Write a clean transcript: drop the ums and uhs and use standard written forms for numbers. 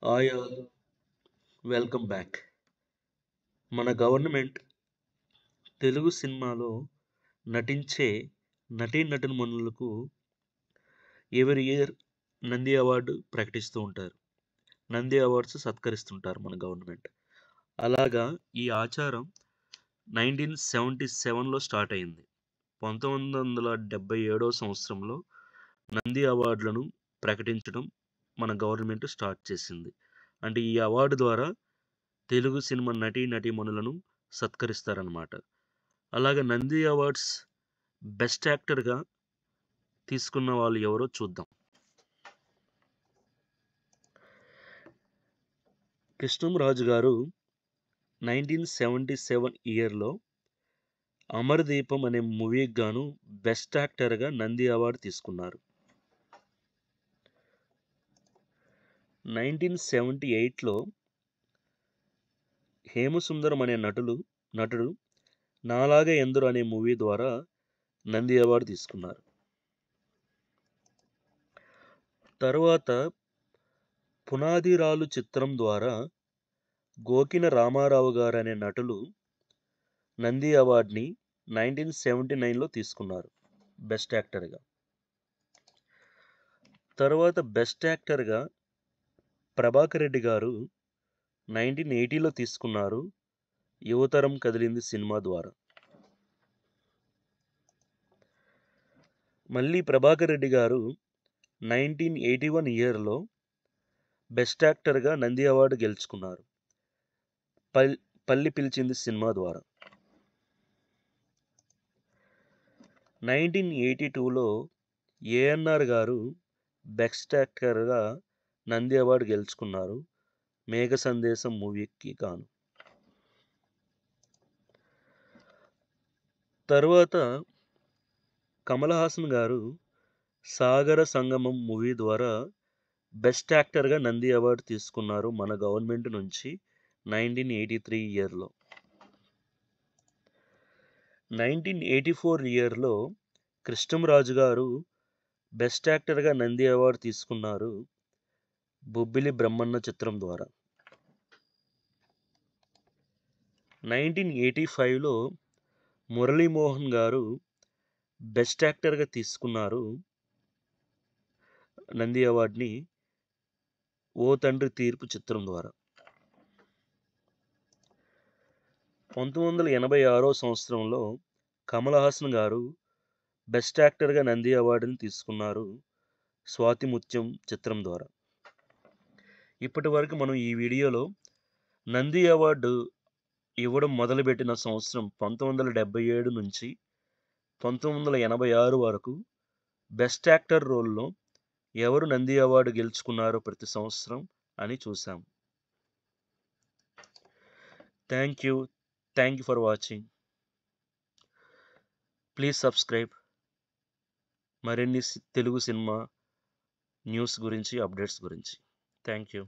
Hi all, welcome back. మన government Telugu సినిమాలో నటించే నటీనటుమణులకు ఎవరీ ఇయర్ నంది అవార్డు ప్రకటిస్తూ ఉంటారు. నంది అవార్డ్స్ సత్కరిస్తుంటారు మన గవర్నమెంట్. అలాగా ఈ ఆచారం 1977లో స్టార్ట్ అయింది. 1977 సంవత్సరంలో నంది అవార్డులను ప్రకటించడం మన గవర్నమెంట్ స్టార్ట్ చేసింది. అంటే ఈ అవార్డు ద్వారా తెలుగు సినిమా నటీనటీమణులను సత్కరిస్తారనమాట. అలాగే నంది అవార్డ్స్ బెస్ట్ యాక్టర్‌గా తీసుకున్న వాళ్ళు ఎవరో చూద్దాం. కృష్ణంరాజు గారు 1977 ఇయర్‌లో 'అమరదీపం' అనే మూవీకి గాను బెస్ట్ యాక్టర్‌గా నంది అవార్డ్ తీసుకున్నారు. 1978లో 'హేమసుందరం' అనే నటుడు 'నాలాగా ఎందరో' అనే మూవీ ద్వారా నంది అవార్డ్ తీసుకున్నారు. తరువాత 'పునాదిరాలు' చిత్రం ద్వారా గోకిన రామారావు గారు అనే నటులు నంది అవార్డ్‌ని 1979లో తీసుకున్నారు బెస్ట్ యాక్టర్‌గా. తర్వాత బెస్ట్ యాక్టర్‌గా ప్రభాకర్ రెడ్డి గారు 1980లో తీసుకున్నారు 'యువతరం కదిలింది' సినిమా ద్వారా. మళ్ళీ ప్రభాకర్ రెడ్డి గారు 1981 ఇయర్‌లో బెస్ట్ యాక్టర్‌గా నంది అవార్డు గెలుచుకున్నారు 'పల్లి పిలిచింది' సినిమా ద్వారా. 1982లో ఏఎన్నార్ గారు బెస్ట్ యాక్టర్‌గా నంది అవార్డు గెలుచుకున్నారు 'మేఘ సందేశం' మూవీకి గాను. తరువాత కమల్ హాసన్ గారు 'సాగర సంగమం' మూవీ ద్వారా బెస్ట్ యాక్టర్‌గా నంది అవార్డు తీసుకున్నారు మన గవర్నమెంట్ నుంచి 1983 ఇయర్‌లో. 1984 ఇయర్‌లో కృష్ణంరాజు గారు బెస్ట్ యాక్టర్‌గా నంది అవార్డు తీసుకున్నారు 'బొబ్బిలి బ్రహ్మన్న' చిత్రం ద్వారా. 1985లో మురళీమోహన్ గారు బెస్ట్ యాక్టర్‌గా తీసుకున్నారు నంది అవార్డ్‌ని 'ఓ తండ్రి తీర్పు' చిత్రం ద్వారా. 1986 సంవత్సరంలో కమల్ హాసన్ గారు బెస్ట్ యాక్టర్‌గా నంది అవార్డుని తీసుకున్నారు 'స్వాతి ముత్యం' చిత్రం ద్వారా. ఇప్పటివరకు మనం ఈ వీడియోలో నంది అవార్డు ఇవ్వడం మొదలుపెట్టిన సంవత్సరం 1977 నుంచి 1986 వరకు బెస్ట్ యాక్టర్ రోల్‌లో ఎవరు నంది అవార్డు గెలుచుకున్నారో ప్రతి సంవత్సరం అని చూసాం. Thank you for watching. Please subscribe. మరిన్ని తెలుగు సినిమా న్యూస్ గురించి, అప్డేట్స్ గురించి. Thank you.